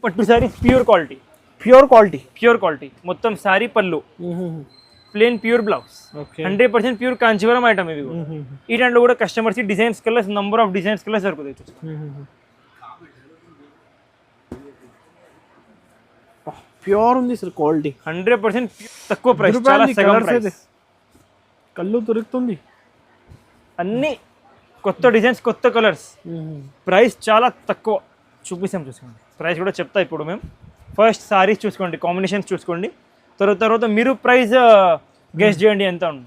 పట్టు sari pure quality, pure quality. మొత్తం సారీ పళ్ళు, plain pure blouse, 100% pure Kanjeevaram item ఇవి. ఈ దాంట్లో కూడా customers designs colours, number of designs colours దొరుకుతాయి. ప్యూర్ ఉంది సార్ క్వాలిటీ, 100% తక్కువ ప్రైస్, చాలా సగం ప్రైస్. కళ్ళు దొరుకుతుంది. అన్ని కొత్త డిజైన్స్, కొత్త కలర్స్, ప్రైస్ చాలా తక్కువ. చూపిస్తాం, చూసుకోండి. ప్రైస్ కూడా చెప్తా ఇప్పుడు మేము. ఫస్ట్ సారీస్ చూసుకోండి, కాంబినేషన్స్ చూసుకోండి, తర్వాత మీరు ప్రైస్ గెస్ చేయండి ఎంత ఉంది.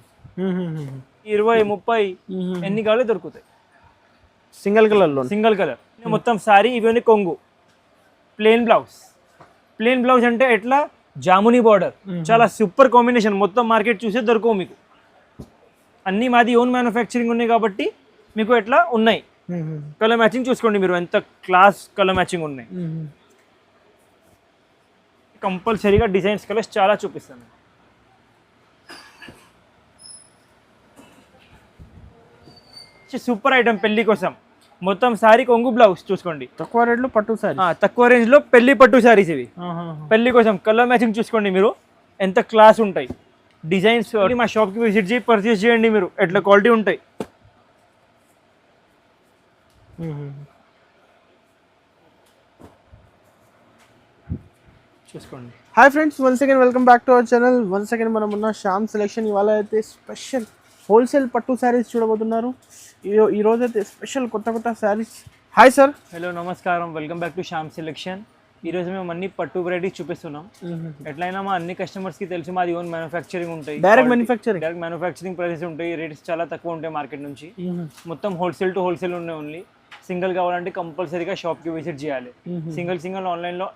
20, 30 ఎన్ని కావాలి దొరుకుతాయి. సింగిల్ కలర్ మొత్తం సారీ. ఇవన్నీ కొంగు, ప్లేన్ బ్లౌజ్ అంటే ఎట్లా జామునీ బార్డర్, చాలా సూపర్ కాంబినేషన్. మొత్తం మార్కెట్ చూసే దొరకవు మీకు. అన్నీ మాది ఓన్ మ్యానుఫ్యాక్చరింగ్ ఉన్నాయి కాబట్టి మీకు ఎట్లా ఉన్నాయి. కలర్ మ్యాచింగ్ చూసుకోండి మీరు, ఎంత క్లాస్ కలర్ మ్యాచింగ్ ఉన్నాయి. కంపల్సరీగా డిజైన్స్ కలర్స్ చాలా చూపిస్తాను. సూపర్ ఐటమ్ పెళ్లి కోసం. మొత్తం సారీ కొంగు బ్లౌజ్ చూసుకోండి. తక్కువ రేట్లో పట్టు సారీ, తక్కువ రేంజ్ లో పెళ్లి పట్టు సారీస్ ఇవి. పెళ్లి కోసం కలర్ మ్యాచింగ్ చూసుకోండి మీరు, ఎంత క్లాస్ ఉంటాయి డిజైన్స్. మా షాప్ కి విజిట్ చేసి పర్చేస్ చేయండి మీరు, ఎట్లా క్వాలిటీ ఉంటాయి. చూసుకోండి. Hi friends, once again welcome back to our channel. Once again మనం ఉన్న శ్యామ్ సెలెక్షన్. ఇవాళ అయితే స్పెషల్ హోల్సేల్ పట్టు శారీస్ చూడబోతున్నారు. ఈ రోజు అయితే స్పెషల్ కొత్త శారీస్. Hi sir. హలో, నమస్కారం. Welcome back to Shyam selection. ఈరోజు మేము అన్ని పట్టు వెరైటీస్ చూపిస్తున్నాం. ఎట్లయినా మా అన్ని కస్టమర్స్ కి తెలిసి మాది ఓన్ మ్యానుఫ్యాక్చరింగ్ ఉంటాయి, డైరెక్ట్ మ్యానుఫ్యాక్చరింగ్ ప్రైసెస్ ఉంటాయి. రేట్స్ చాలా తక్కువ ఉంటాయి మార్కెట్ నుంచి. మొత్తం హోల్సేల్ టు హోల్సేల్ ఉన్నాయి. ఓన్లీ సింగిల్ కావాలంటే కంపల్సరీగా షాప్ కి విజిట్ చేయాలి. సింగిల్ ఆన్లైన్ లో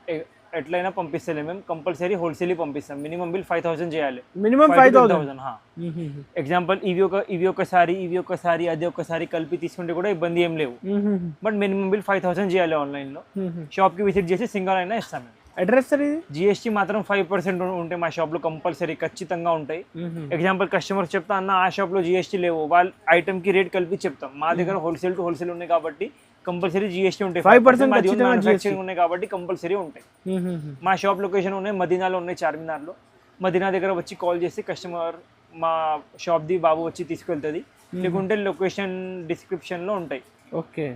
ఎట్లయినా పంపిస్తలే మేము, కంపల్సరీ హోల్సేల్ పంపిస్తాం. మినిమం బిల్ 5,000 చేయాలి. మినిమం 5,000. ఎగ్జాంపుల్ ఇవి ఒకసారి అది ఒకసారి కలిపి తీసుకుంటే కూడా ఇబ్బంది ఏం లేవు. బట్ మినిమం బిల్ 5,000 చేయాలి ఆన్లైన్ లో. షాప్ కి విజిట్ చేసి సింగిల్ అయినా ఇస్తాం. అడ్రస్ సార్ ఇది. జిఎస్టీ మాత్రం 5% ఉంటాయి మా షాప్ లో, కంపల్సరీ ఖచ్చితంగా ఉంటాయి. ఎగ్జాంపుల్ కస్టమర్స్ చెప్తా అన్న ఆ షాప్ లో జిఎస్టీ లేవు, వాళ్ళ ఐటమ్ కి రేట్ కలిపి చెప్తాం. మా దగ్గర హోల్సేల్ టు హోల్సేల్ ఉన్నాయి కాబట్టి కంపల్సరీ జిఎస్టీ ఉంటాయి. 5% ఉన్నాయి కాబట్టి కంపల్సరీ ఉంటాయి. మా షాప్ లొకేషన్ ఉన్నాయి, మదీనాలో ఉన్నాయి, చార్మినార్లో. మదీనా దగ్గర వచ్చి కాల్ చేసి కస్టమర్ మా షాప్ ది బాబు వచ్చి తీసుకెళ్తుంది. లేకుంటే లొకేషన్ డిస్క్రిప్షన్ లో ఉంటాయి. ఓకే,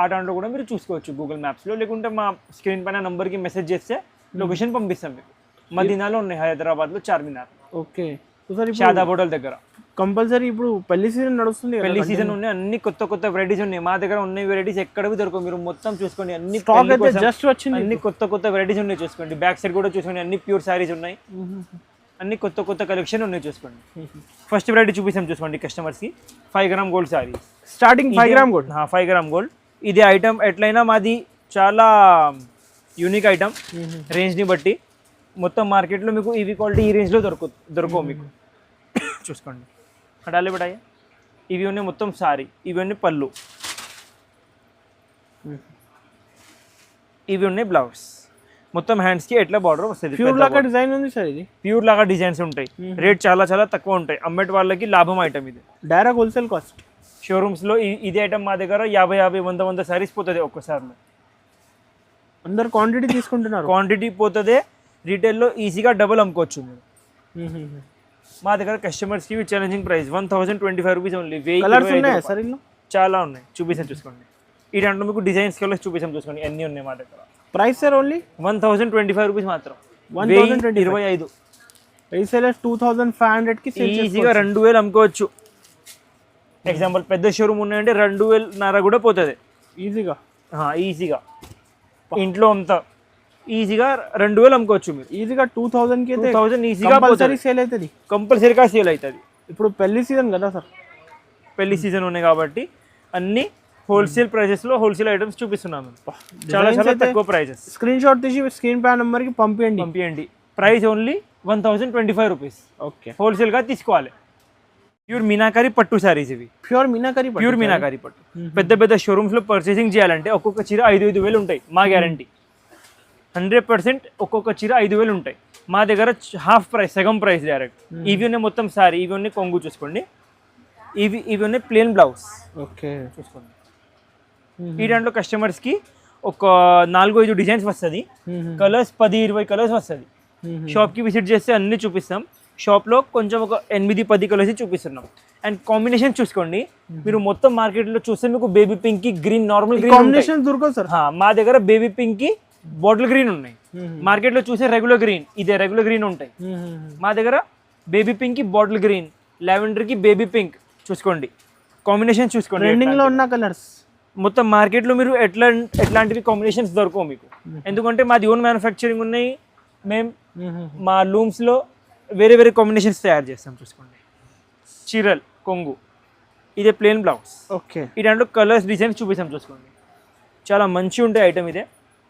ఆ దాంట్లో కూడా మీరు చూసుకోవచ్చు గూగుల్ మ్యాప్స్ లో. లేకుంటే మా స్క్రీన్ పైన నంబర్ కి మెసేజ్ చేస్తే లొకేషన్ పంపిస్తాం మీకు. మదీనాలో ఉన్నాయి, హైదరాబాద్ లో చార్మినార్. ఓకే, షాదాబ్ హోటల్ దగ్గర. కంపల్సరీ ఇప్పుడు పెళ్లి సీజన్ నడుస్తుంది, పెళ్లి సీజన్ ఉన్నాయి. అన్ని కొత్త వెరైటీస్ ఉన్నాయి మా దగ్గర. ఉన్నాయి వెరైటీస్ ఎక్కడవి దొరకవు, మీరు మొత్తం చూసుకోండి. అన్ని జస్ట్ వచ్చింది, అన్ని కొత్త వెరైటీస్ ఉన్నాయి చూసుకోండి. బ్యాక్ సైడ్ కూడా చూసుకోండి, అన్ని ప్యూర్ సారీస్ ఉన్నాయి. అన్ని కొత్త కలెక్షన్ ఉన్నాయి చూసుకోండి. ఫస్ట్ వెరైటీ చూపిస్తాం చూసుకోండి కస్టమర్స్ కి. 5 gram gold sorry starting. 5 gram gold. 5 gram gold. ఇది ఐటమ్ ఎట్లయినా మాది చాలా యూనిక్ ఐటమ్ రేంజ్ ని బట్టి. మొత్తం మార్కెట్లో మీకు ఇవి క్వాలిటీ ఈ రేంజ్ లో దొరకవు మీకు. చూసుకోండి, హడాలి బడాయి. ఇవి ఉన్నాయి మొత్తం సారీ, ఇవి ఉన్నాయి పళ్ళు, ఇవి ఉన్నాయి బ్లౌజ్. మొత్తం హ్యాండ్స్ కి ఎట్లా బార్డర్ వస్తుంది. ప్యూర్ లాగా డిజైన్ ఉంది సార్ ఇది. ప్యూర్ లాగా డిజైన్స్ ఉంటాయి. రేట్ చాలా తక్కువ ఉంటాయి. అమ్మేటి వాళ్ళకి లాభం ఐటమ్ ఇది. Direct wholesale cost. షోరూమ్స్ లో ఇది ఐటమ్ మా దగ్గర 50, 100 సారీస్ పోతుంది ఒక్కసారిలో. అందరు క్వాంటిటీ తీసుకుంటున్నారు. క్వాంటిటీ పోతుంది. రీటైల్లో ఈజీగా డబుల్ అమ్ముకోవచ్చు మీరు. మా దగ్గర కస్టమర్స్ కి ఛాలెంజింగ్ ప్రైస్ 1,025 రూపీస్ ఓన్లీ. చాలా ఉన్నాయి, చూపిస్తాం చూసుకోండి. ఈ దాంట్లో మీకు డిజైన్స్ కలర్స్ చూపిస్తాం చూసుకోండి, అన్ని ఉన్నాయి మా దగ్గర. ప్రైస్ సార్ ఓన్లీ 1,025 రూపీస్ మాత్రం. 1,025. రీసేలర్ 2,500 కి ఈజీగా 2,000 అమ్ముకోవచ్చు. ఎగ్జాంపుల్ పెద్ద షోరూమ్ ఉన్నాయంటే 2,500 కూడా పోతుంది ఈజీగా. ఇంట్లో అంతా ఈజీగా 2,000 అమ్ముకోవచ్చు మీరు. ఈజీగా 2,000 ఈజీగా సేల్ అవుతుంది. కంపల్సరీగా సేల్ అవుతుంది. ఇప్పుడు పెళ్లి సీజన్ కదా సార్, పెళ్లి సీజన్ ఉన్నాయి కాబట్టి అన్ని హోల్సేల్ ప్రైసెస్ లో హోల్సేల్ ఐటమ్స్ చూపిస్తున్నాము. చాలా తక్కువ ప్రైసెస్. స్క్రీన్ షాట్ తీసి స్క్రీన్ పై నంబర్ కి పంపించండి. Price only 1,025 rupees. Okay, wholesale గా తీసుకోవాలి. ప్యూర్ మీనాకారి పట్టు సారీస్ ఇవి. ప్యూర్ మీనాకారి పట్టు. పెద్ద షోరూమ్స్ లో పర్చేసింగ్ చేయాలంటే ఒక్కొక్క చీర 5,000 ఉంటాయి. మా గ్యారంటీ 100% ఒక్కొక్క చీర 5,000 ఉంటాయి. మా దగ్గర హాఫ్ ప్రైస్, సగం ప్రైస్ డైరెక్ట్. ఇవి ఉన్నాయి మొత్తం సారీ, ఇవి ఉన్నాయి కొంగు చూసుకోండి. ఇవి ఉన్నాయి ప్లేన్ బ్లౌజ్. ఓకే, చూసుకోండి. ఈ దాంట్లో కస్టమర్స్ కి ఒక 4-5 డిజైన్స్ వస్తుంది, కలర్స్ 10-20 కలర్స్ వస్తుంది. షాప్కి విజిట్ చేస్తే అన్ని చూపిస్తాం. షాప్లో కొంచెం ఒక 8-10 కలర్స్ చూపిస్తున్నాం. అండ్ కాంబినేషన్ చూసుకోండి, మీరు మొత్తం మార్కెట్లో చూస్తే మీకు బేబీ పింక్ కి గ్రీన్, నార్మల్ గ్రీన్ కాంబినేషన్ దొరకదు సార్. మా దగ్గర బేబీ పింక్ కి బాటిల్ గ్రీన్ ఉన్నాయి. మార్కెట్లో చూసే రెగ్యులర్ గ్రీన్, ఇదే రెగ్యులర్ గ్రీన్ ఉంటాయి. మా దగ్గర బేబీ పింక్ కి బాటిల్ గ్రీన్, లావెండర్ కి బేబీ పింక్. చూసుకోండి కాంబినేషన్, చూసుకోండి ట్రెండింగ్ లో ఉన్న కలర్స్. మొత్తం మార్కెట్లో మీరు ఎట్లాంటివి కాంబినేషన్స్ దొరకవు మీకు, ఎందుకంటే మాది ఓన్ మ్యానుఫ్యాక్చరింగ్ ఉన్నాయి. మేము మా లూమ్స్లో వేరే వేరే కాంబినేషన్స్ తయారు చేస్తాం. చూసుకోండి, చీరల్ కొంగు, ఇదే ప్లెయిన్ బ్లౌజ్. ఓకే, ఈ దాంట్లో కలర్స్ డిజైన్స్ చూపిస్తాం. చూసుకోండి, చాలా మంచి ఉంటాయి ఐటమ్. ఇదే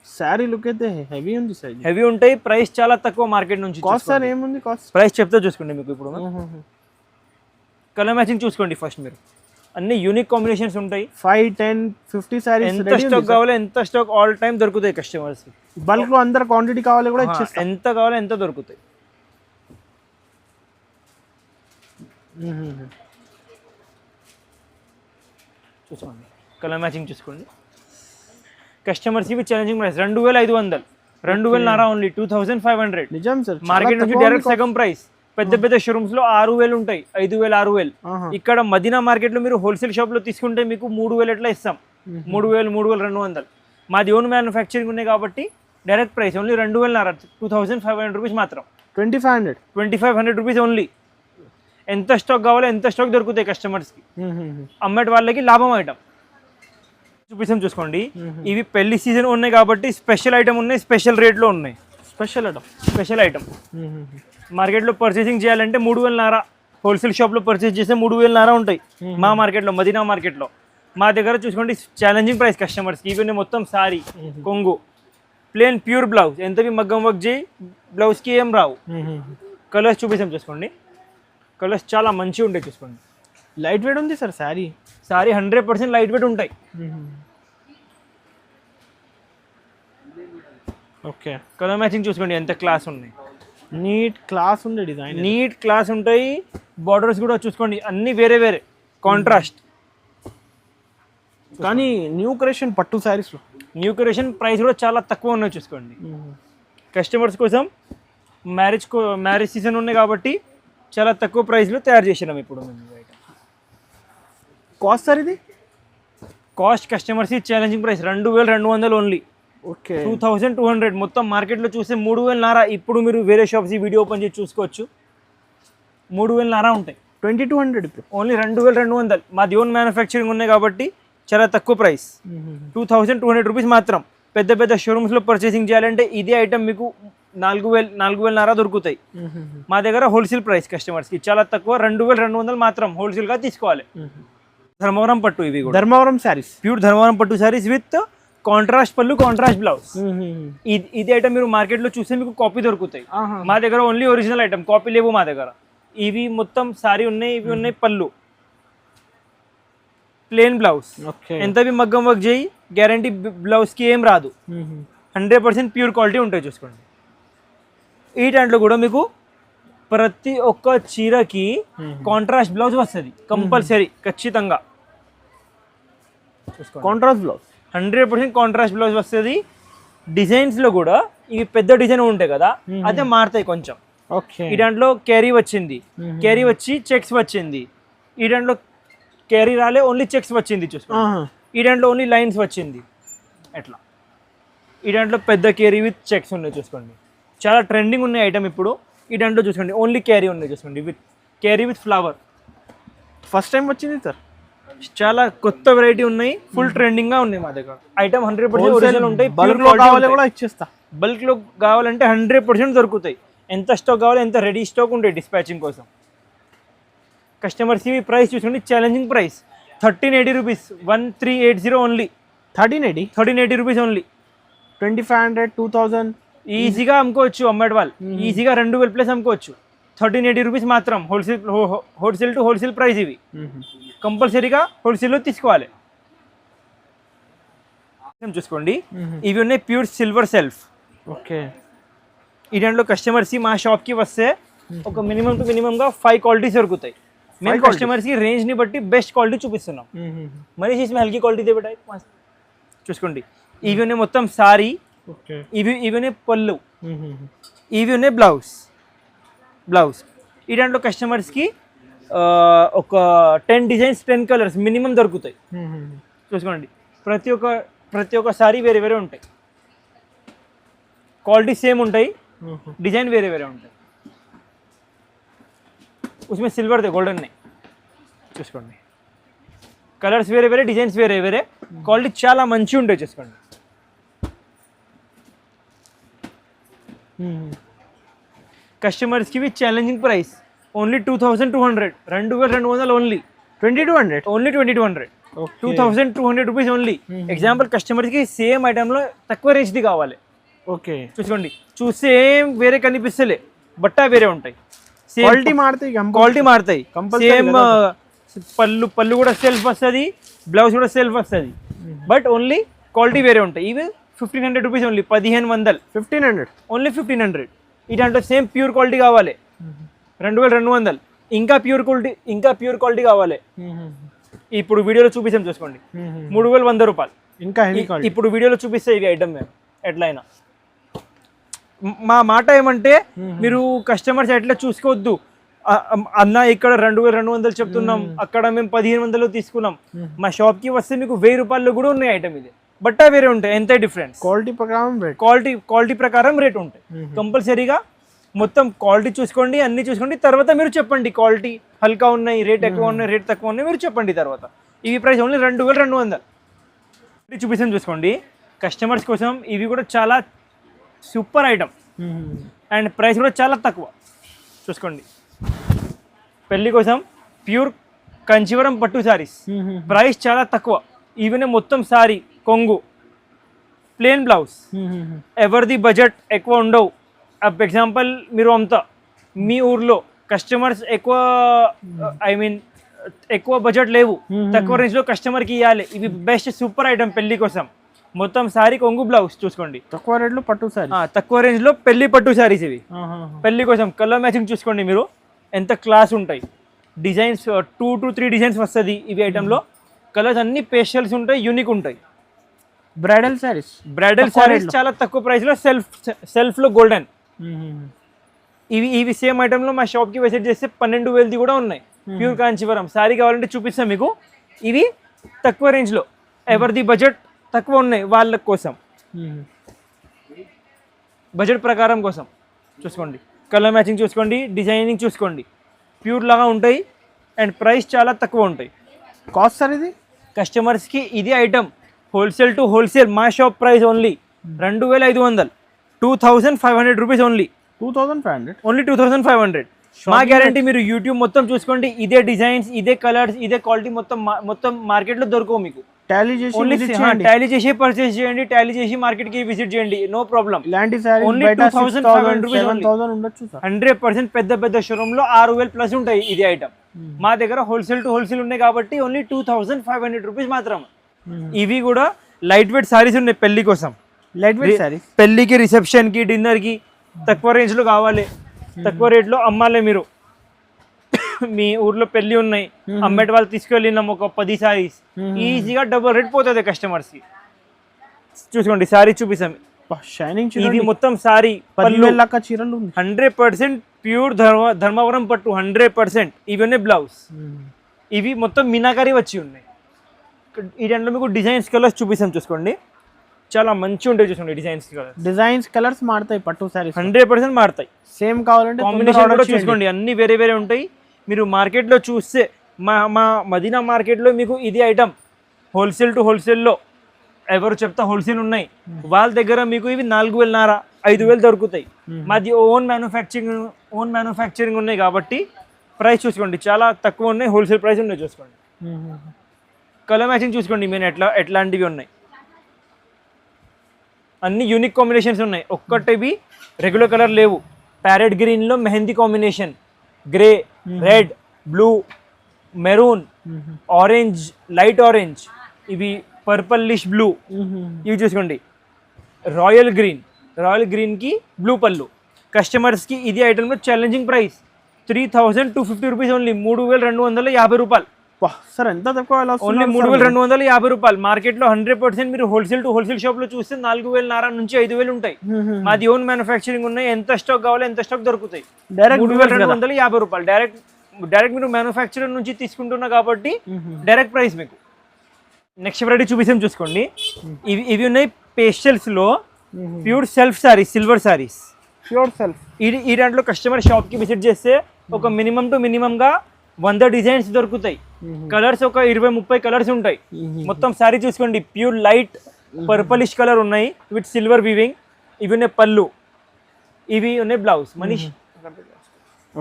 శారీ లుక్ అయితే హెవీ ఉంది సార్. హెవీ ఉంటాయి, ప్రైస్ చాలా తక్కువ మార్కెట్ నుంచి. కాస్ట్ సార్ ఏముంది? కాస్ట్ ప్రైస్ చెప్తే చూసుకోండి మీకు. ఇప్పుడు కలర్ మ్యాచింగ్ చూసుకోండి ఫస్ట్ మీరు, అన్ని యూనిక్ కాంబినేషన్స్ ఉంటాయి. 5, 10, 50 సారీస్ ఎంత స్టాక్ కావాలో ఎంత స్టాక్ ఆల్ టైమ్ దొరుకుతాయి కస్టమర్స్. బల్క్ లో అందరు క్వాంటిటీ కావాలి కూడా ఇచ్చేస్తాం. ఎంత కావాలో ఎంత దొరుకుతాయి. చూసుకోండి కలర్ మ్యాచింగ్ చూసుకోండి. కస్టమర్స్ ఇవి ఛాలెంజింగ్ ప్రైస్ 2500, 2000 ఓన్లీ 2500. నిజం సార్, మార్కెట్ నుంచి డైరెక్ట్ సగం ప్రైస్. పెద్ద పెద్ద షోరూమ్స్ లో 6000 ఉంటాయి, 5000, 6000. ఇక్కడ మదీనా మార్కెట్ లో మీరు హోల్సేల్ షాప్ లో తీసుకుంటే మీకు 3000 ఎట్లా ఇస్తాం, 3000, 3200. మాది ఓన్ మ్యానుఫ్యాక్చరింగ్ ఉన్నాయి కాబట్టి డైరెక్ట్ ప్రైస్ ఓన్లీ 2000, 2500 రూపీస్ మాత్రం. 2500 రూపీస్ ఓన్లీ. ఎంత స్టాక్ కావాలో ఎంత స్టాక్ దొరుకుతాయి కస్టమర్స్కి, అమ్మేటి వాళ్ళకి లాభం ఐటమ్. చూపిస్తాం చూసుకోండి, ఇవి పెళ్లి సీజన్ ఉన్నాయి కాబట్టి స్పెషల్ ఐటమ్ ఉన్నాయి, స్పెషల్ రేట్లో ఉన్నాయి. స్పెషల్ ఐటమ్ మార్కెట్లో పర్చేసింగ్ చేయాలంటే 3500, హోల్సేల్ షాప్లో పర్చేస్ చేస్తే 3500 ఉంటాయి. మా మార్కెట్లో, మదీనా మార్కెట్లో. మా దగ్గర చూసుకోండి ఛాలెంజింగ్ ప్రైస్ కస్టమర్స్కి. ఇవన్నీ మొత్తం సారీ కొంగు, ప్లేన్ ప్యూర్ బ్లౌజ్, ఎంతవి మగ్గం వర్క్ చేయి బ్లౌజ్కి ఏం రావు. కలర్స్ చూపిస్తాం చూసుకోండి, కలర్స్ చాలా మంచిగా ఉంటాయి. చూసుకోండి, లైట్ వెయిట్ ఉంది సార్ శారీ. 100% లైట్ వెయిట్ ఉంటాయి. ఓకే, కలర్ మ్యాచింగ్ చూసుకోండి ఎంత క్లాస్ ఉన్నాయి. నీట్ క్లాస్ ఉండే డిజైన్, నీట్ క్లాస్ ఉంటాయి. బార్డర్స్ కూడా చూసుకోండి అన్ని వేరే వేరే కాంట్రాస్ట్. కానీ న్యూ కలెక్షన్ పట్టు శారీస్లో న్యూ కలెక్షన్ ప్రైస్ కూడా చాలా తక్కువ ఉన్నాయి. చూసుకోండి కస్టమర్స్ కోసం మ్యారేజ్ సీజన్ ఉన్నాయి కాబట్టి చాలా తక్కువ ప్రైస్లో తయారు చేసినాం ఇప్పుడు మేము. కాస్ట్ సార్ ఇది? Cost customers challenging price 2200 only. Okay, 2200. మొత్తం మార్కెట్లో చూస్తే 3500. ఇప్పుడు మీరు వేరే షాప్స్ వీడియో ఓపెన్ చేసి చూసుకోవచ్చు, 3500 ఉంటాయి. 2200 ఇప్పుడు ఓన్లీ 2200. మాది ఓన్ మ్యానుఫ్యాక్చరింగ్ ఉన్నాయి కాబట్టి చాలా తక్కువ ప్రైస్, 2200 రూపీస్ మాత్రం. పెద్ద పెద్ద షోరూమ్స్లో పర్చేసింగ్ చేయాలంటే ఇదే ఐటమ్ మీకు 4000, 4000 దొరుకుతాయి. మా దగ్గర హోల్సేల్ ప్రైస్ కస్టమర్స్కి చాలా తక్కువ, 2200 మాత్రం హోల్సేల్గా తీసుకోవాలి. ధర్మవరం పట్టు, ఇవి కూడా ధర్మవరం శారీస్, ప్యూర్ ధర్మవరం పట్టు శారీస్ విత్ కాంట్రాస్ట్ పళ్ళు, కాంట్రాస్ట్ బ్లౌజ్. ఇది ఐటమ్ మీరు మార్కెట్లో చూస్తే మీకు కాపీ దొరుకుతాయి. మా దగ్గర ఓన్లీ ఒరిజినల్ ఐటమ్, కాపీ లేవు మా దగ్గర. ఇవి మొత్తం సారీ ఉన్నాయి, ఇవి ఉన్నాయి పళ్ళు, ప్లేన్ బ్లౌజ్. ఎంతవి మగ్గం వర్క్ చేయి, గ్యారంటీ బ్లౌజ్కి ఏం రాదు. 100% ప్యూర్ క్వాలిటీ ఉంటాయి. చూసుకోండి, ఈ దాంట్లో కూడా మీకు ప్రతి ఒక్క చీరకి కాంట్రాస్ట్ బ్లౌజ్ వస్తుంది కంపల్సరీ, ఖచ్చితంగా. కాంట్రాస్ట్ బ్లౌజ్ 100% కాంట్రాస్ట్ బ్లౌజ్ వస్తుంది. డిజైన్స్లో కూడా ఇవి పెద్ద డిజైన్ ఉంటాయి కదా, అదే మారుతాయి కొంచెం. ఓకే, ఈ దాంట్లో క్యారీ వచ్చింది, క్యారీ వచ్చి చెక్స్ వచ్చింది. ఈ దాంట్లో క్యారీ రాలే, ఓన్లీ చెక్స్ వచ్చింది. చూసుకోండి, ఈ దాంట్లో ఓన్లీ లైన్స్ వచ్చింది ఎట్లా. ఈ దాంట్లో పెద్ద క్యారీ విత్ చెక్స్ ఉన్నాయి. చూసుకోండి, చాలా ట్రెండింగ్ ఉన్నాయి ఐటమ్ ఇప్పుడు. ఈ దాంట్లో చూసుకోండి ఓన్లీ క్యారీ ఉన్నాయి. చూసుకోండి, with carry with flower. First time వచ్చింది సార్, చాలా కొత్త వెరైటీ ఉన్నాయి, ఫుల్ ట్రెండింగ్ గా ఉన్నాయి మా దగ్గర. ఐటమ్ 100% ఒరిజినల్ ఉంటాయి. బల్క్ లో కావాలి కూడా ఇచ్చేస్తా. బల్క్ లో కావాలంటే 100% దొరుకుతాయి. ఎంత స్టాక్ కావాలి ఎంత రెడీ స్టాక్ ఉంటాయి డిస్పాచింగ్ కోసం. కస్టమర్స్ ఈ ప్రైస్ చూసుకోండి, challenging price 1380 rupees, 1380 only. 1380 rupees only. 2500, 2000 ఈజీగా అమ్ముకోవచ్చు. అమ్మేటి వాళ్ళు ఈజీగా 2000 ప్లస్ అమ్ముకోవచ్చు. 1380 రూపీస్ మాత్రం. Wholesale to wholesale price. ఇవి కంపల్సరీగా హోల్సేల్లో తీసుకోవాలి. చూసుకోండి, ఇవి ఉన్నాయి ప్యూర్ సిల్వర్ సెల్ఫ్. ఓకే, ఈ దాంట్లో కస్టమర్స్ మా షాప్కి వస్తే ఒక మినిమం టు మినిమంగా 5 క్వాలిటీస్ దొరుకుతాయి. మేము కస్టమర్స్కి రేంజ్ని బట్టి బెస్ట్ క్వాలిటీ చూపిస్తున్నాం. మరి इसमें हल्की क्वालिटी दे बेटा. చూసుకోండి, ఇవి ఉన్నాయి మొత్తం సారీ, ఓకే. ఇవి ఉన్నాయి పళ్ళు, ఇవి ఉన్నాయి బ్లౌజ్. ఈ దాంట్లో కస్టమర్స్కి ఒక 10 డిజైన్స్ 10 కలర్స్ మినిమం దొరుకుతాయి. చూసుకోండి, ప్రతి ఒక్క సారీ వేరే వేరే ఉంటాయి, క్వాలిటీ సేమ్ ఉంటాయి, డిజైన్ వేరే వేరే ఉంటాయి. उसमें सिल्वर थे गोल्डन नहीं. చూసుకోండి, కలర్స్ వేరే వేరే, డిజైన్స్ వేరే వేరే, క్వాలిటీ చాలా మంచిగా ఉంటాయి. చూసుకోండి, కస్టమర్స్కి ఇవి challenging price only 2200, 2200 only. 2200 only 2200, 2200 rupees only. Example కస్టమర్స్కి సేమ్ ఐటెంలో తక్కువ రేంజ్ది కావాలి. ఓకే. చూసుకోండి, చూస్తే ఏం వేరే కనిపిస్తలే, బట్టా వేరే ఉంటాయి, క్వాలిటీ మారుతాయి. సేమ్ పళ్ళు కూడా సెల్ఫ్ వస్తుంది, బ్లౌజ్ కూడా సెల్ఫ్ వస్తుంది, బట్ ఓన్లీ క్వాలిటీ వేరే ఉంటాయి. ఇవి 1500 రూపీస్ ఓన్లీ, 1500, 1500 ఓన్లీ 1500. ఈ దాంట్లో సేమ్ ప్యూర్ క్వాలిటీ కావాలి 2200, ఇంకా ప్యూర్ క్వాలిటీ కావాలి. ఇప్పుడు వీడియోలో చూపిస్తాం, చూసుకోండి, 3100 రూపాయలు. ఇంకా ఇప్పుడు వీడియోలో చూపిస్తే ఇవి ఐటమ్ మేము ఎట్లయినా. మా మాట ఏమంటే మీరు కస్టమర్స్ ఎట్లా చూసుకోవద్దు, అన్న ఇక్కడ 2200 చెప్తున్నాం, అక్కడ మేము 1500 తీసుకున్నాం. మా షాప్కి వస్తే మీకు 1000 రూపాయలు కూడా ఉన్నాయి ఐటమ్. ఇది బట్టా వేరే ఉంటాయి, ఎంత డిఫరెన్స్. క్వాలిటీ ప్రకారం రేట్ ఉంటాయి. కంపల్సరీగా మొత్తం క్వాలిటీ చూసుకోండి, అన్ని చూసుకోండి, తర్వాత మీరు చెప్పండి క్వాలిటీ హల్కా ఉన్నాయి, రేట్ ఎక్కువ ఉన్నాయి, రేట్ తక్కువ ఉన్నాయి, మీరు చెప్పండి తర్వాత. ఇవి ప్రైస్ ఓన్లీ 2200. చూపిస్తాం, చూసుకోండి, కస్టమర్స్ కోసం ఇవి కూడా చాలా సూపర్ ఐటమ్ అండ్ ప్రైస్ కూడా చాలా తక్కువ. చూసుకోండి, పెళ్లి కోసం ప్యూర్ కంచీవరం పట్టు సారీస్, ప్రైస్ చాలా తక్కువ. ఈవెన్ మొత్తం సారీ కొంగు, ప్లేన్ బ్లౌజ్. ఎవరిది బడ్జెట్ ఎక్కువ ఉండవు. ఎగ్జాంపుల్ మీరు అంతా మీ ఊర్లో కస్టమర్స్ ఎక్కువ బడ్జెట్ లేవు, తక్కువ రేంజ్లో కస్టమర్కి ఇవ్వాలి. ఇవి బెస్ట్ సూపర్ ఐటమ్ పెళ్లి కోసం. మొత్తం సారీ కొంగు బ్లౌజ్. చూసుకోండి, తక్కువ రేట్లో పట్టు సారీ, తక్కువ రేంజ్లో పెళ్లి పట్టు సారీస్ ఇవి. పెళ్లి కోసం కలర్ మ్యాచింగ్ చూసుకోండి మీరు, ఎంత క్లాస్ ఉంటాయి. డిజైన్స్ 2 to 3 డిజైన్స్ వస్తుంది ఇవి ఐటెంలో. కలర్స్ అన్ని పేస్టల్స్ ఉంటాయి, యూనిక్ ఉంటాయి. బ్రైడల్ సారీస్ చాలా తక్కువ ప్రైస్లో సెల్ఫ్లో గోల్డెన్. ఇవి సేమ్ ఐటెంలో మా షాప్కి విజిట్ చేస్తే 12,000 కూడా ఉన్నాయి. ప్యూర్ కాంచీవరం సారీ కావాలంటే చూపిస్తాం మీకు. ఇవి తక్కువ రేంజ్లో, ఎవరిది బడ్జెట్ తక్కువ ఉన్నాయి వాళ్ళ కోసం, బడ్జెట్ ప్రకారం కోసం. చూసుకోండి, కలర్ మ్యాచింగ్ చూసుకోండి, డిజైనింగ్ చూసుకోండి, ప్యూర్ లాగా ఉంటాయి అండ్ ప్రైస్ చాలా తక్కువ ఉంటాయి. కాస్ట్ సార్ ఇది కస్టమర్స్కి ఇది ఐటమ్ హోల్సేల్ టు హోల్సేల్ మా shop price only 2500, 2500 rupees only. 2500. మా గ్యారంటీ. మీరు యూట్యూబ్ మొత్తం చూసుకోండి, ఇదే డిజైన్స్, ఇదే కలర్స్, ఇదే క్వాలిటీ మొత్తం మార్కెట్లో దొరకవు మీకు. టాలీ చేసి పర్చేస్ చేయండి, టాలీ చేసి మార్కెట్కి విజిట్ చేయండి, నో ప్రాబ్లం. ఇలాంటి ఓన్లీ 2500 రూపీస్, 100% పెద్ద షోరూమ్ లో 6000 ప్లస్ ఉంటాయి ఇది ఐటమ్. మా దగ్గర హోల్సేల్ టు హోల్సేల్ ఉన్నాయి కాబట్టి ఓన్లీ 2500 రూపీస్ మాత్రం. ఇవి కూడా లైట్ వెయిట్ సారీస్ ఉన్నాయి పెళ్లి కోసం. పెళ్లికి, రిసెప్షన్ కి, డిన్నర్ కి తక్కువ రేంజ్ లో కావాలి, తక్కువ రేట్ లో అమ్మాలి. మీరు మీ ఊర్లో పెళ్లి ఉన్నాయి, అమ్మేటి వాళ్ళు తీసుకెళ్ళినాం ఒక 10 సారీస్, ఈజీగా డబుల్ రేట్ పోతుంది కస్టమర్స్ కి. చూసుకోండి, సారీ చూపిస్తాం, షైనింగ్. ఇది మొత్తం సారీ 100% ప్యూర్ ధర్మవరం పట్టు 100%. ఇవన్నీ బ్లౌజ్. ఇవి మొత్తం మీనాకారి వచ్చి ఉన్నాయి. ఈ దాంట్లో మీకు డిజైన్స్ కలర్స్ చూపిస్తాం, చూసుకోండి, చాలా మంచిగా ఉంటాయి. చూసుకోండి, డిజైన్స్ కలర్స్ మారుతాయి. పట్టు సారీస్ 100% మారుతాయి. సేమ్ కావాలంటే కాంబినేషన్ కూడా చూసుకోండి, అన్ని వేరే వేరే ఉంటాయి. మీరు మార్కెట్లో చూస్తే మా మదీనా మార్కెట్లో మీకు ఇది ఐటమ్ హోల్సేల్ టు హోల్సేల్లో ఎవరు చెప్తా హోల్సేల్ ఉన్నాయి వాళ్ళ దగ్గర మీకు ఇవి 4000, 5000 దొరుకుతాయి. మాది ఓన్ మ్యానుఫ్యాక్చరింగ్ ఉన్నాయి కాబట్టి ప్రైస్ చూసుకోండి చాలా తక్కువ ఉన్నాయి, హోల్సేల్ ప్రైస్ ఉన్నాయి. చూసుకోండి, కలర్ మ్యాచింగ్ చూసుకోండి, మేము ఎట్లాంటివి ఉన్నాయి. అన్ని యూనిక్ కాంబినేషన్స్ ఉన్నాయి, ఒక్కటివి రెగ్యులర్ కలర్ లేవు. ప్యారెట్ గ్రీన్లో mehndi combination, grey, red, blue, maroon, orange, light orange, ఇవి పర్పల్లిష్ బ్లూ. ఇవి చూసుకోండి, రాయల్ గ్రీన్కి బ్లూ పళ్ళు. కస్టమర్స్కి ఇది ఐటెంలో ఛాలెంజింగ్ ప్రైస్ 3250 రూపీస్ ఓన్లీ, 3250 రూపాయలు. సార్ ఎంత తక్కువ ఎలా ఓన్లీ 3,250 రూపాయలు. మార్కెట్ లో 100% మీరు హోల్సేల్ టు హోల్సేల్ షాప్ లో చూస్తే 4,500 నుంచి 5,000 ఉంటాయి. మాది ఓన్ మ్యానుఫ్యాక్చరింగ్ ఉన్నాయి. ఎంత స్టాక్ కావాలో ఎంత స్టాక్ దొరుకుతాయి. డైరెక్ట్ 3,250 రూపాయలు. డైరెక్ట్ మీరు మ్యానుఫ్యాక్చరర్ నుంచి తీసుకుంటున్నా కాబట్టి డైరెక్ట్ ప్రైస్ మీకు. నెక్స్ట్ వెరైటీ చూపిస్తాం చూసుకోండి. ఇవి ఉన్నాయి పేస్టల్స్ లో pure self saris, silver saris. Pure self. ఈ దాంట్లో కస్టమర్ షాప్ కి విజిట్ చేస్తే ఒక మినిమం టు మినిమం గా 100 డిజైన్స్ దొరుకుతాయి. కలర్స్ ఒక 20-30 కలర్స్ ఉంటాయి. మొత్తం సారీ చూసుకోండి. ప్యూర్ లైట్ పర్పలిష్ కలర్ ఉన్నాయి విత్ సిల్వర్ వీవింగ్. ఇవి ఉన్నాయి పళ్ళు, ఇవి ఉన్నాయి బ్లౌజ్. మనీష్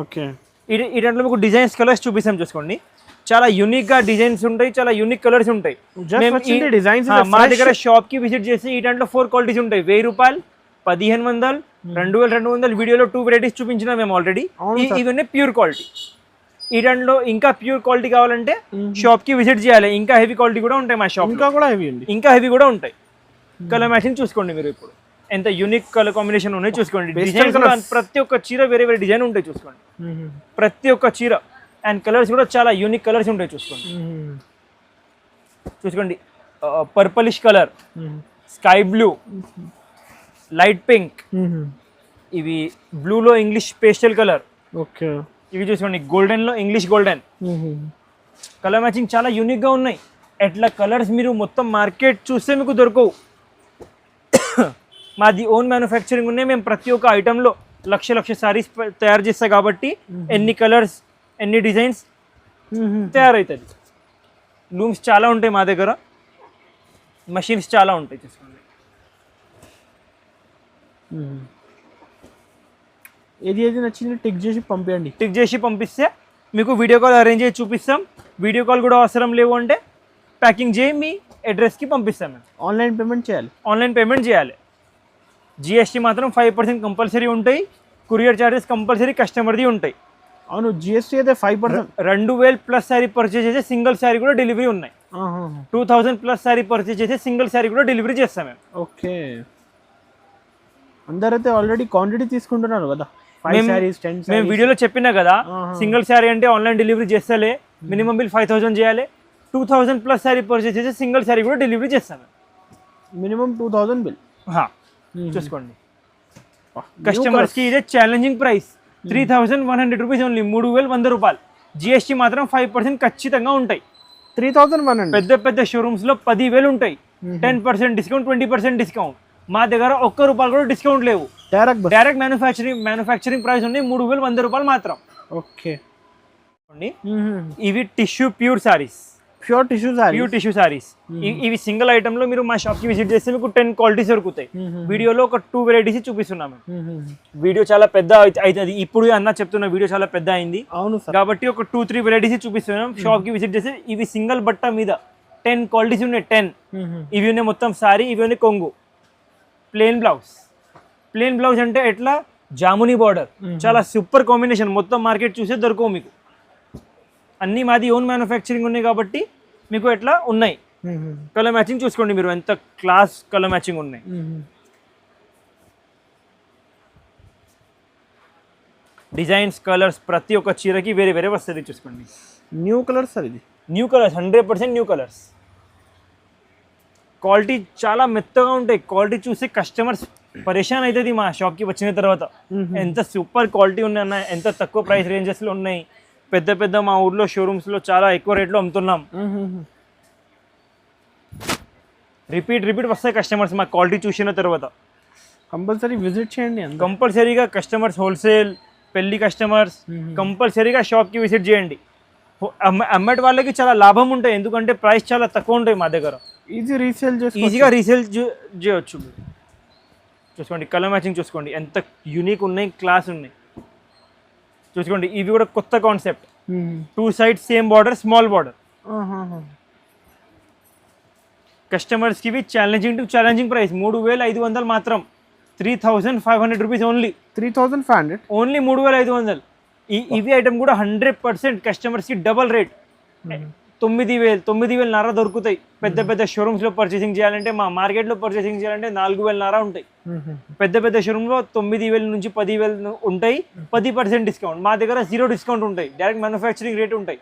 ఓకే. ఈ దాంట్లో మీకు డిజైన్స్ కలర్స్ చూపిస్తాం చూసుకోండి. చాలా యూనిక్ గా డిజైన్స్ ఉంటాయి, చాలా యూనిక్ కలర్స్ ఉంటాయి. మా దగ్గర షాప్ కి విజిట్ చేసి ఈ దాంట్లో 4 క్వాలిటీస్ ఉంటాయి. 1000 రూపాయలు, 1500, 2200. వీడియోలో 2 వెరైటీస్ చూపించినా మేము ఆల్రెడీ. ఇవన్నీ ప్యూర్ క్వాలిటీ. ఈ దాంట్లో ఇంకా ప్యూర్ క్వాలిటీ కావాలంటే షాప్ కి విజిట్ చేయాలి. ఇంకా హెవీ క్వాలిటీ కూడా ఉంటాయి మా షాప్. ఇంకా హెవీ కూడా ఉంటాయి. కలర్ మ్యాచింగ్ చూసుకోండి మీరు. ఇప్పుడు ఎంత యూనిక్ కలర్ కాంబినేషన్ ఉన్నాయి చూసుకోండి. డిజైన్ ప్రతి ఒక్క చీర వేరే వేరే డిజైన్ ఉంటాయి చూసుకోండి. ప్రతి ఒక్క చీర అండ్ కలర్స్ కూడా చాలా యూనిక్ కలర్స్ ఉంటాయి చూసుకోండి. Purplish colour, sky blue, light pink, ఇవి బ్లూలో ఇంగ్లీష్ పేస్టల్ కలర్. ఓకే. ఇవి చూసుకోండి గోల్డెన్ లో ఇంగ్లీష్ గోల్డెన్. కలర్ మ్యాచింగ్ చాలా యూనిక్ గా ఉన్నాయి. ఎట్లా కలర్స్ మీరు మొత్తం మార్కెట్ చూస్తే మీకు దొరకవు. మాది ఓన్ మ్యానుఫ్యాక్చరింగ్ ఉన్నాయి. మేము ప్రతి ఒక్క ఐటెంలో లక్ష సారీస్ తయారు చేస్తాం కాబట్టి ఎన్ని కలర్స్ ఎన్ని డిజైన్స్ తయారవుతుంది. లూమ్స్ చాలా ఉంటాయి మా దగ్గర, మషిన్స్ చాలా ఉంటాయి చూసుకోండి. ఏది నచ్చింది టిక్ చేసి పంపించండి. టిక్ చేసి పంపిస్తే మీకు వీడియో కాల్ అరేంజ్ చేసి చూపిస్తాం. వీడియో కాల్ కూడా అవసరం లేవు అంటే ప్యాకింగ్ చేయి మీ అడ్రస్కి పంపిస్తాం. మేము ఆన్లైన్ పేమెంట్ చేయాలి. జిఎస్టీ మాత్రం 5% కంపల్సరీ ఉంటాయి. కొరియర్ చార్జెస్ కంపల్సరీ కస్టమర్ది ఉంటాయి. అవును, జిఎస్టీ అయితే 5%. 2,000 ప్లస్ శారీ పర్చేజ్ చేసే సింగిల్ శారీ కూడా డెలివరీ ఉన్నాయి. 2,000 ప్లస్ శారీ పర్చేజ్ చేసే సింగిల్ శారీ కూడా డెలివరీ చేస్తాం మేము. ఓకే. అందరైతే ఆల్రెడీ క్వాంటిటీ తీసుకుంటున్నారు కదా. మేము వీడియోలో చెప్పినా కదా, సింగిల్ శారీ అంటే ఆన్లైన్ డెలివరీ చేస్తలే. మినిమం బిల్ 5,000 చేయాలి. 2,000 ప్లస్ శారీ పర్చేజ్ చేసే సింగిల్ శారీ కూడా డెలివరీ చేస్తాం. మినిమం 2,000 బిల్ చూసుకోండి. కస్టమర్స్ కి ఇదే ఛాలెంజింగ్ ప్రైస్. 3,100 rupees only. 3,100 రూపాయలు. జిఎస్టీ మాత్రం 5% ఖచ్చితంగా ఉంటాయి. 3,100. పెద్ద షోరూమ్స్ లో 10,000 ఉంటాయి. 10% డిస్కౌంట్, 20% డిస్కౌంట్. మా దగ్గర ₹1 కూడా డిస్కౌంట్ లేవు. డైరెక్ట్ మ్యానుఫ్యాక్చరింగ్ ప్రైస్ ఉంది 3,100 రూపాయలు మాత్రం. ఓకే. ఇవి tissue pure saris. Pure tissue saris. ఇవి సింగిల్ ఐటమ్ లో మీరు మా షాప్ కి విజిట్ చేస్తే మీకు 10 క్వాలిటీస్ దొరుకుతాయి. వీడియోలో ఒక 2 వెరైటీస్ చూపిస్తున్నాము. వీడియో చాలా పెద్ద అవుతుంది. ఇప్పుడు అన్న చెప్తున్న వీడియో చాలా పెద్ద అయింది. అవును కాబట్టి ఒక 2-3 వెరైటీస్ చూపిస్తున్నాం. షాప్ కి విజిట్ చేస్తే ఇవి సింగిల్ బట్ట మీద 10 క్వాలిటీస్ ఉన్నాయి. 10 ఇవి ఉన్నాయి మొత్తం సారీ. ఇవి ఉన్నాయి కొంగు. ప్లెయిన్ బ్లౌజ్ అంటే ఎట్లా జామునీ బార్డర్. చాలా సూపర్ కాంబినేషన్. మొత్తం మార్కెట్ చూసే దొరకవు మీకు. అన్నీ మాది ఓన్ మ్యానుఫ్యాక్చరింగ్ ఉన్నాయి కాబట్టి మీకు ఎట్లా ఉన్నాయి. కలర్ మ్యాచింగ్ చూసుకోండి మీరు. ఎంత క్లాస్ కలర్ మ్యాచింగ్ ఉన్నాయి. డిజైన్స్ కలర్స్ ప్రతి ఒక్క చీరకి వేరే వేరే వస్తుంది చూసుకోండి. New colours 100% new colours. Quality చాలా మెత్తగా ఉంటాయి. క్వాలిటీ చూసి కస్టమర్స్ పరేషాన్ అవుతుంది మా షాప్కి వచ్చిన తర్వాత. ఎంత సూపర్ క్వాలిటీ ఉన్నాయి అన్న, ఎంత తక్కువ ప్రైస్ రేంజెస్లో ఉన్నాయి. పెద్ద మా ఊర్లో షోరూమ్స్లో చాలా ఎక్కువ రేట్లో అమ్ముతున్నాం. రిపీట్ వస్తాయి కస్టమర్స్ మా క్వాలిటీ చూసిన తర్వాత. కంపల్సరీ విజిట్ చేయండి. కంపల్సరీగా కస్టమర్స్, హోల్సేల్ పెళ్లి కస్టమర్స్ కంపల్సరీగా షాప్కి విజిట్ చేయండి. అమ్మటి వాళ్ళకి చాలా లాభం ఉంటాయి. ఎందుకంటే ప్రైస్ చాలా తక్కువ ఉంటాయి మా దగ్గర. ఈజీగా రీసేల్ చేయవచ్చు. చూసుకోండి కలర్ మ్యాచింగ్ చూసుకోండి. ఎంత యూనిక్ ఉన్నాయి, క్లాస్ ఉన్నాయి చూసుకోండి. ఇవి కూడా కొత్త concept. 2 side same border, small border. కస్టమర్స్కి ఇవి ఛాలెంజింగ్ ప్రైస్. 3,500 మాత్రం. 3,500 రూపీస్ ఓన్లీ. 3,500 ఓన్లీ 3,500. ఇవి ఐటమ్ కూడా 100% కస్టమర్స్కి డబల్ రేట్. 9,500 దొరుకుతాయి. పెద్ద షోరూమ్స్లో పర్చేసింగ్ చేయాలంటే, మా మార్కెట్లో పర్చేసింగ్ చేయాలంటే 4,500 ఉంటాయి. పెద్ద షోరూమ్లో 9,000 నుంచి 10,000 ఉంటాయి. 10% డిస్కౌంట్. మా దగ్గర 0 డిస్కౌంట్ ఉంటాయి. డైరెక్ట్ మ్యానుఫ్యాక్చరింగ్ రేట్ ఉంటాయి.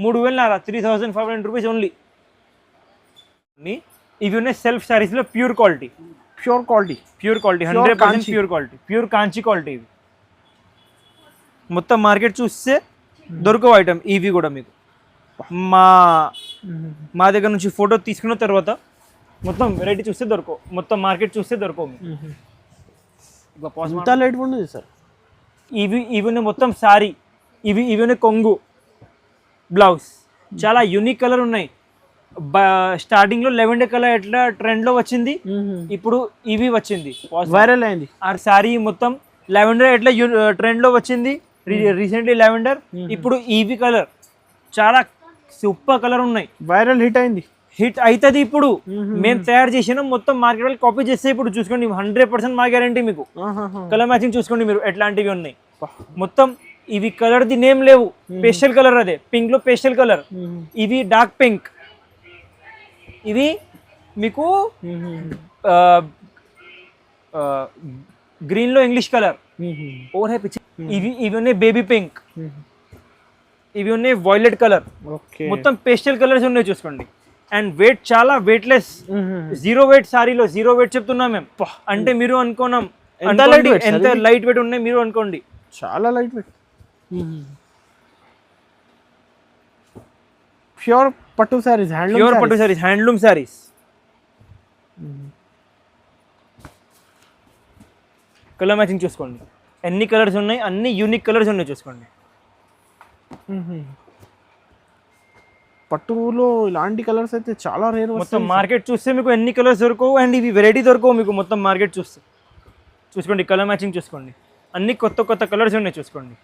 3,000 3,500 రూపీస్ ఓన్లీ. ఇవి ఉన్నాయి సెల్ఫ్ శారీస్లో pure quality, pure quality 100% pure quality, pure కాంచి క్వాలిటీ. ఇవి మొత్తం మార్కెట్ చూస్తే దొరకవు ఐటమ్. ఇవి కూడా మీకు మా దగ్గర నుంచి ఫోటో తీసుకున్న తర్వాత మొత్తం వెరైటీ చూస్తే దొరకవు, మొత్తం మార్కెట్ చూస్తే దొరకవు. ఎంత లైట్ ఉంది సార్. ఇవి మొత్తం సారీ, ఇవి కొంగు బ్లౌజ్, చాలా యూనిక్ కలర్ ఉన్నాయి. స్టార్టింగ్ లో లెవెండర్ కలర్ ఎట్లా ట్రెండ్ లో వచ్చింది, ఇప్పుడు ఇవి వచ్చింది, వైరల్ అయింది. ఆ సారీ మొత్తం లెవెండర్ ఎట్లా ట్రెండ్ లో వచ్చింది రీసెంట్లీ లెవెండర్, ఇప్పుడు ఈవీ కలర్ చాలా సూపర్ కలర్ ఉన్నాయి. వైరల్ హిట్ అయింది, హిట్ అవుతుంది. ఇప్పుడు మేము తయారు చేసినాం, మొత్తం మార్కెట్ వాళ్ళు కాపీ చేస్తే ఇప్పుడు చూసుకోండి 100% మా గ్యారంటీ మీకు. కలర్ మ్యాచింగ్ చూసుకోండి మీరు ఎట్లాంటివి ఉన్నాయి. మొత్తం ఇవి కలర్ ది నేమ్ లేవు, పేస్టల్ కలర్, అదే పింక్ లో పేస్టల్ కలర్, ఇవి డార్క్ పింక్, ఇవి మీకు గ్రీన్ లో ఇంగ్లీష్ కలర్ ఓవర్ హై పిచ్చి, ఇవి ఉన్నాయి బేబీ పింక్, ఇవి ఉన్నాయి వైలెట్ కలర్, మొత్తం పేస్టల్ కలర్స్ ఉన్నాయి చూసుకోండి. అండ్ వెయిట్ చాలా వెయిట్లెస్, 0 వెయిట్ సారీలో 0 వెయిట్ చెప్తున్నాం మేము. అంటే మీరు అనుకున్నాం ఎంత లైట్ వెయిట్ ఉన్నాయి మీరు అనుకోండి, చాలా లైట్ వెయిట్. ప్యూర్ పట్టు సారీస్, ప్యూర్ పట్టు saris, handloom saris. Colour matching చూసుకోండి, ఎన్ని కలర్స్ ఉన్నాయి, అన్ని యూనిక్ కలర్స్ ఉన్నాయి చూసుకోండి. పట్టులో ఇలాంటి కలర్స్ అయితే చాలా రేర్. మొత్తం మార్కెట్ చూస్తే మీకు ఎన్ని కలర్స్ దొరకవు, అండ్ ఇవి వెరైటీ దొరకవు మీకు మొత్తం మార్కెట్ చూస్తే. చూసుకోండి కలర్ మ్యాచింగ్ చూసుకోండి, అన్ని కొత్త కొత్త కలర్స్ ఉన్నాయి చూసుకోండి.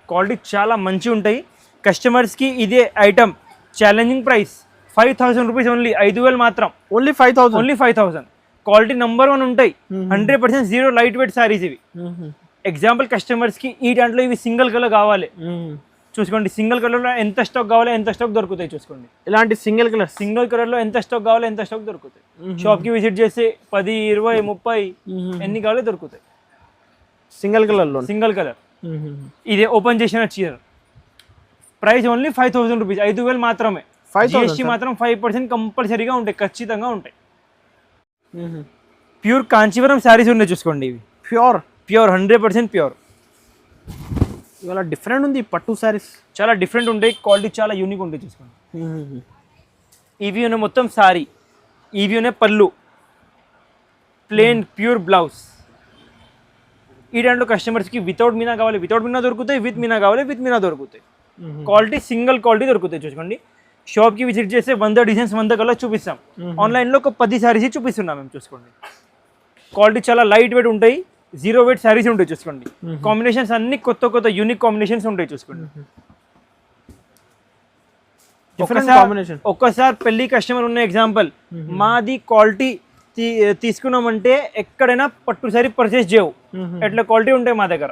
క్వాలిటీ చాలా మంచి ఉంటాయి. కస్టమర్స్కి ఇదే item challenging price 5,000 rupees only, 5,000 మాత్రం, ఓన్లీ 5,000, ఓన్లీ 5,000. క్వాలిటీ నెంబర్ 1 ఉంటాయి, 100% 0 లైట్ వెయిట్ సారీస్ ఇవి. ఎగ్జాంపుల్ కస్టమర్స్కి ఈ దాంట్లో ఇవి సింగిల్ కలర్ కావాలి చూసుకోండి, సింగిల్ కలర్లో ఎంత స్టాక్ కావాలి ఎంత స్టాక్ దొరుకుతాయి చూసుకోండి. ఇలాంటి సింగిల్ కలర్లో ఎంత స్టాక్ కావాలి ఎంత స్టాక్ దొరుకుతాయి. షాప్కి విజిట్ చేసి 10, 20, 30 ఎన్ని కావాలి దొరుకుతాయి సింగిల్ కలర్. ఇదే ఓపెన్ చేసిన చీర ప్రైస్ ఓన్లీ 5,000 రూపీస్, 5,000 మాత్రమే. జిఎస్టీ మాత్రం 5% కంపల్సరీగా ఉంటాయి, ఖచ్చితంగా ఉంటాయి. ప్యూర్ కాంచీవరం శారీస్ ఉన్నాయి చూసుకోండి, ఇవి ప్యూర్ 100% ప్యూర్. ఇవాళ డిఫరెంట్ ఉంది పట్టు శారీస్, చాలా డిఫరెంట్ ఉంటాయి, క్వాలిటీ చాలా యూనిక్ ఉంటాయి చూసుకోండి. ఇవి ఉన్నాయి మొత్తం సారీ, ఇవి ఉన్నాయి పళ్ళు, ప్లెయిన్ ప్యూర్ బ్లౌజ్. ఈ దాంట్లో కస్టమర్స్కి వితౌట్ మీనా కావాలి వితౌట్ మీనా దొరుకుతాయి, విత్ మీనా కావాలి విత్ మీనా దొరుకుతాయి. క్వాలిటీ సింగిల్ క్వాలిటీ దొరుకుతాయి చూసుకోండి. షాప్కి విజిట్ చేస్తే 100 డిజైన్స్ 100 కలర్స్ చూపిస్తాం, ఆన్లైన్లో ఒక 10 శారీస్ చూపిస్తున్నాం మేము చూసుకోండి. క్వాలిటీ చాలా లైట్ వెయిట్ ఉంటాయి, 0 వెయిట్ శారీస్ ఉంటాయి చూసుకోండి. కాంబినేషన్స్ అన్ని కొత్త కొత్త యూనిక్ కాంబినేషన్స్ ఉంటాయి చూసుకోండి. ఒక్కసారి పెళ్లి కస్టమర్ ఉన్న ఎగ్జాంపుల్, మాది క్వాలిటీ తీసుకున్నామంటే ఎక్కడైనా పట్టు సారీ పర్చేస్ చేయవు, ఎట్లా క్వాలిటీ ఉంటాయి మా దగ్గర.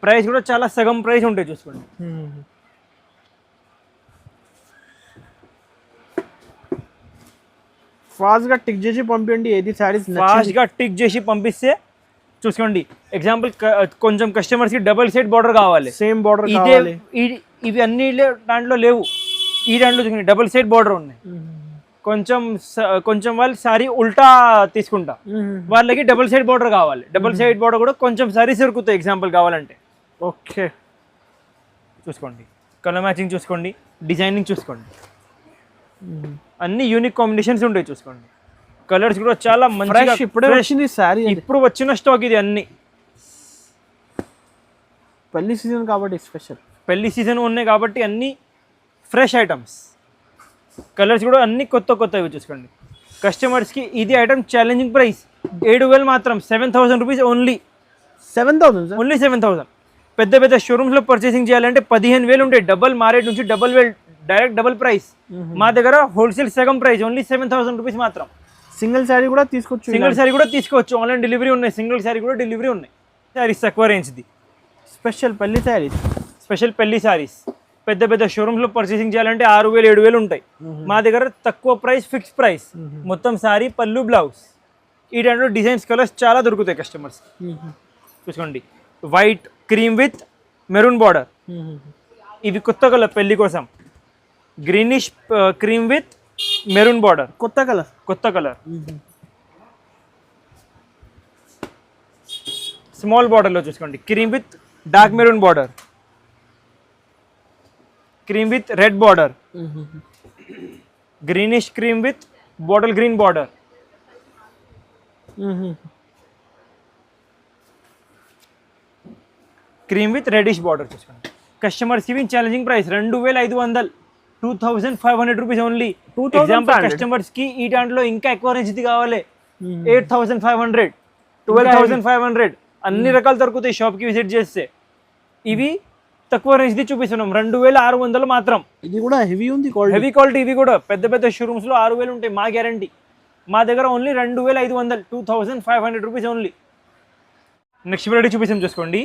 ప్రైస్ కూడా చాలా సగం ప్రైస్ ఉంటాయి చూసుకోండి. ఫాస్ట్గా టిక్ చేసి పంపించండి, ఏది శారీస్ ఫాస్ట్గా టిక్ చేసి పంపిస్తే చూసుకోండి. ఎగ్జాంపుల్ కొంచెం కస్టమర్స్కి డబల్ సైడ్ బార్డర్ కావాలి, సేమ్ బార్డర్ ఇదే ఇవి అన్ని దాంట్లో లేవు, ఈ దాంట్లో చూసుకోండి డబల్ సైడ్ బార్డర్ ఉన్నాయి. కొంచెం వాళ్ళు సారీ ఉల్టా తీసుకుంటా, వాళ్ళకి డబుల్ సైడ్ బార్డర్ కావాలి, డబుల్ సైడ్ బార్డర్ కూడా కొంచెం సారీస్ దొరుకుతాయి ఎగ్జాంపుల్ కావాలంటే. ఓకే చూసుకోండి, కలర్ మ్యాచింగ్ చూసుకోండి, డిజైనింగ్ చూసుకోండి, అన్ని యూనిక్ కాంబినేషన్స్ ఉంటాయి చూసుకోండి. కలర్స్ కూడా చాలా మంచిగా ఇప్పుడు వచ్చిన స్టాక్ ఇది. అన్ని పెళ్లి సీజన్ కాబట్టి స్పెషల్, పెళ్లి సీజన్ ఉన్నాయి కాబట్టి అన్ని ఫ్రెష్ ఐటమ్స్. కలర్స్ కూడా అన్ని కొత్త కొత్తవి చూసుకోండి. కస్టమర్స్కి ఇది ఐటమ్ ఛాలెంజింగ్ ప్రైస్ 7,000 మాత్రం, 7,000 రూపీస్ ఓన్లీ. 7,000 ఓన్లీ 7,000. పెద్ద పెద్ద షోరూమ్స్లో పర్చేసింగ్ చేయాలంటే 15,000 ఉంటాయి, డబల్ మార్కెట్ నుంచి డైరెక్ట్ డబల్ ప్రైస్. మా దగ్గర హోల్సేల్ సగం ప్రైస్, ఓన్లీ 7,000 రూపీస్ మాత్రం. సింగిల్ శారీ కూడా తీసుకోవచ్చు, ఆన్లైన్ డెలివరీ ఉన్నాయి, సింగిల్ శారీ కూడా డెలివరీ ఉన్నాయి. శారీస్ తక్కువ రేంజ్ది, స్పెషల్ పెళ్లి శారీస్. పెద్ద పెద్ద షోరూమ్స్లో పర్చేసింగ్ చేయాలంటే 6,000, 7,000 ఉంటాయి. మా దగ్గర తక్కువ ప్రైస్, ఫిక్స్ ప్రైస్, మొత్తం శారీ పళ్ళు బ్లౌజ్. ఈ దాంట్లో డిజైన్స్ కలర్స్ చాలా దొరుకుతాయి కస్టమర్స్ చూసుకోండి. White, cream with maroon border. ఇవి కొత్త కలర్ పెళ్లి కోసం. Greenish cream with maroon border, కొత్త కలర్. స్మాల్ బార్డర్లో చూసుకోండి. Cream with dark maroon border, cream with red border, greenish cream with bottle green border, cream with reddish border చూసుకోండి. Customers కి challenging price 2500, 2500 rupees only. Example customers కి ఈ దాంట్లో ఇంకా ఎక్కువ రేంజ్ కావాలి, 8500, 12500 అన్ని రకాలు దొరుకుతాయి షాప్ కి విజిట్ చేస్తే. ఇవి తక్కువ రేంజ్ ది చూపిస్తున్నాం, 2600 మాత్రం. ఇది కూడా హెవీ ఉంది, హెవీ క్వాలిటీ. ఇవి కూడా పెద్ద పెద్ద షోరూమ్స్ లో 6000 ఉంటాయి, మా గ్యారంటీ. మా దగ్గర only 2500, 2500 rupees only. Next variety చూపిస్తాం చూసుకోండి.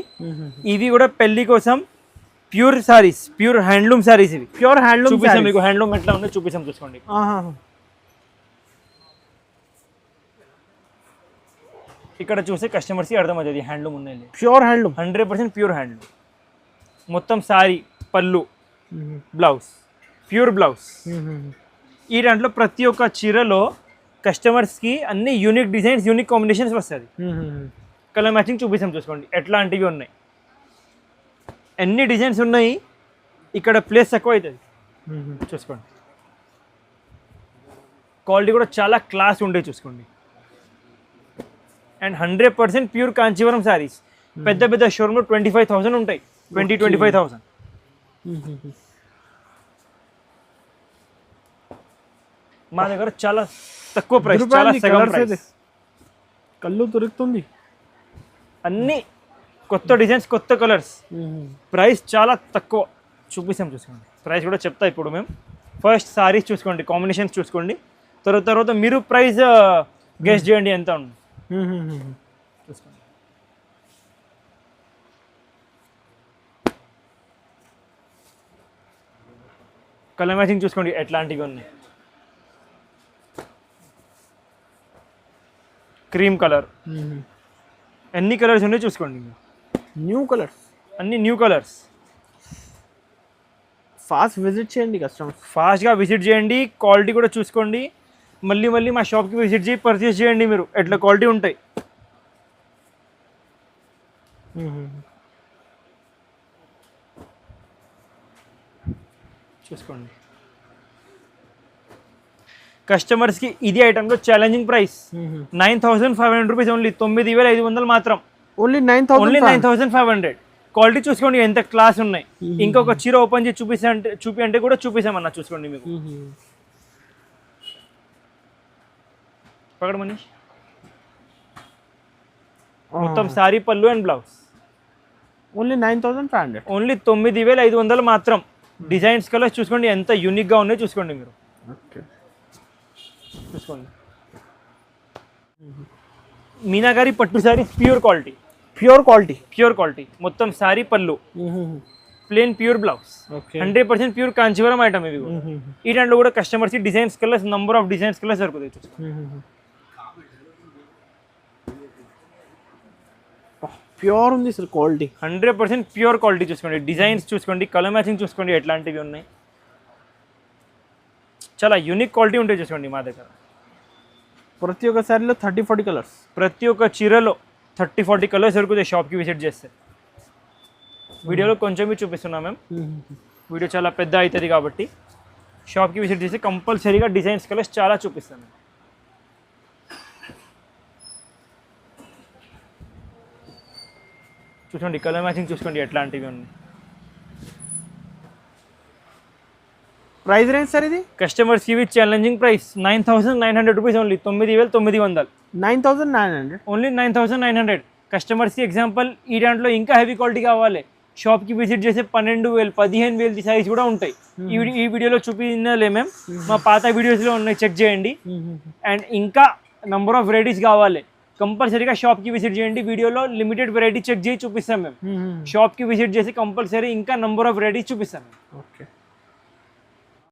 ఇవి కూడా పెళ్లి కోసం pure saris, pure handloom saris. ఇవి ప్యూర్ హ్యాండ్లూమ్ చూపిస్తాం మీకు. హ్యాండ్లూమ్ ఎట్లా ఉందో చూపిస్తాం చూసుకోండి. ఇక్కడ చూస్తే కస్టమర్స్ కి అర్థమవుతుంది హ్యాండ్లూమ్ ఉన్నాయి. Pure handloom, 100% pure handloom. మొత్తం సారీ, పళ్ళు, బ్లౌజ్, ప్యూర్ బ్లౌజ్. ఈ దాంట్లో ప్రతి ఒక్క చీరలో కస్టమర్స్కి అన్ని యూనిక్ డిజైన్స్, యూనిక్ కాంబినేషన్స్ వస్తుంది. కలర్ మ్యాచింగ్ చూపిస్తాం చూసుకోండి ఎట్లాంటివి ఉన్నాయి. ఎన్ని డిజైన్స్ ఉన్నాయి, ఇక్కడ ప్లేస్ తక్కువ అవుతుంది చూసుకోండి. క్వాలిటీ కూడా చాలా క్లాస్ ఉండే చూసుకోండి. And 100% pure Kanjeevaram saris. పెద్ద పెద్ద షోరూమ్లో 25,000 ఉంటాయి, 25,000. మా దగ్గర చాలా తక్కువ ప్రైస్, చాలా సగం ప్రైస్. కళ్ళు దొరుకుతుంది. అన్ని కొత్త డిజైన్స్, కొత్త కలర్స్. ప్రైస్ చాలా తక్కువ చూపిస్తాం చూసుకోండి. ప్రైస్ కూడా చెప్తా ఇప్పుడు మేము. ఫస్ట్ సారీస్ చూసుకోండి, కాంబినేషన్స్ చూసుకోండి. తర్వాత మీరు ప్రైస్ గెస్ చేయండి ఎంత ఉంది చూసుకోండి. కలర్ మ్యాచింగ్ చూసుకోండి ఎట్లాంటివి ఉన్నాయి. క్రీమ్ కలర్, ఎన్ని కలర్స్ ఉన్నాయో చూసుకోండి. న్యూ కలర్స్, అన్ని న్యూ కలర్స్. ఫాస్ట్ విజిట్ చేయండి కస్టమర్స్, ఫాస్ట్గా విజిట్ చేయండి. క్వాలిటీ కూడా చూసుకోండి. మళ్ళీ మా షాప్కి విజిట్ చేసి పర్చేస్ చేయండి మీరు. ఎట్లా క్వాలిటీ ఉంటాయి చూసుకోండి. కస్టమర్స్కి ఇది ఐటెంలో ఛాలెంజింగ్ ప్రైస్ 9500 రూపీస్ ఓన్లీ. 9500 మాత్రం. ఓన్లీ 9500. క్వాలిటీ చూసుకోండి ఎంత క్లాస్ ఉన్నాయి. ఇంకొక చీర ఓపెన్ చేసి చూపి అంటే కూడా చూపిస్తామన్నా చూసుకోండి మీకు. పకడ మనీష్. మొత్తం సారీ, పళ్ళు అండ్ బ్లౌజ్. ఓన్లీ 9500. ఓన్లీ 9500 మాత్రం. డిజైన్స్ కలర్స్ చూసుకోండి ఎంత యూనిక్గా ఉన్నాయో చూసుకోండి మీరు. ఓకే చూసుకోండి. మీనాగారి పట్టు సారీ, ప్యూర్ క్వాలిటీ. మొత్తం సారీ, పళ్ళు, plain pure blouse. 100% pure Kanjeevaram item ఇవి. ఈ దాంట్లో కూడా customers designs colours, number of designs colours దొరుకుతాయి. ప్యూర్ ఉంది సార్ క్వాలిటీ. 100% ప్యూర్ క్వాలిటీ చూసుకోండి. డిజైన్స్ చూసుకోండి, కలర్ మ్యాచింగ్ చూసుకోండి ఎట్లాంటివి ఉన్నాయి. చాలా యూనిక్ క్వాలిటీ ఉంటాయి చూసుకోండి మా దగ్గర. ప్రతి ఒక్క సారీలో 30-40 కలర్స్. ప్రతి ఒక్క చీరలో 30-40 కలర్స్ దొరుకుతాయి షాప్కి విజిట్ చేస్తే. వీడియోలో కొంచెమే చూపిస్తున్నాం మేము. వీడియో చాలా పెద్ద అవుతుంది కాబట్టి షాప్కి విజిట్ చేసి కంపల్సరీగా డిజైన్స్ కలర్స్ చాలా చూపిస్తాను. చూసుకోండి కలర్ మ్యాచింగ్ చూసుకోండి ఎట్లాంటివి ఉన్నాయి. ప్రైస్ రేంజ్ సార్ ఇది? కస్టమర్స్కి ఇవి challenging price 9900 rupees only. 9900. 9900 only 9900. కస్టమర్స్కి ఎగ్జాంపుల్ ఈ దాంట్లో ఇంకా హెవీ క్వాలిటీ కావాలి, షాప్కి విజిట్ చేసే 12,000, 15,000 సైజ్ కూడా ఉంటాయి. ఈ వీడియోలో చూపించలే మేము, మా పాత వీడియోస్లో ఉన్నాయి, చెక్ చేయండి. అండ్ ఇంకా నంబర్ ఆఫ్ వెరైటీస్ కావాలి, కంపల్సరీగా షాప్కి విజిట్ చేయండి. వీడియోలో లిమిటెడ్ వెరైటీ చెక్ చేసి చూపిస్తాం మేము. షాప్కి విజిట్ చేసి కంపల్సరీ ఇంకా నంబర్ ఆఫ్ వెరైటీస్ చూపిస్తాం మేము. ఓకే.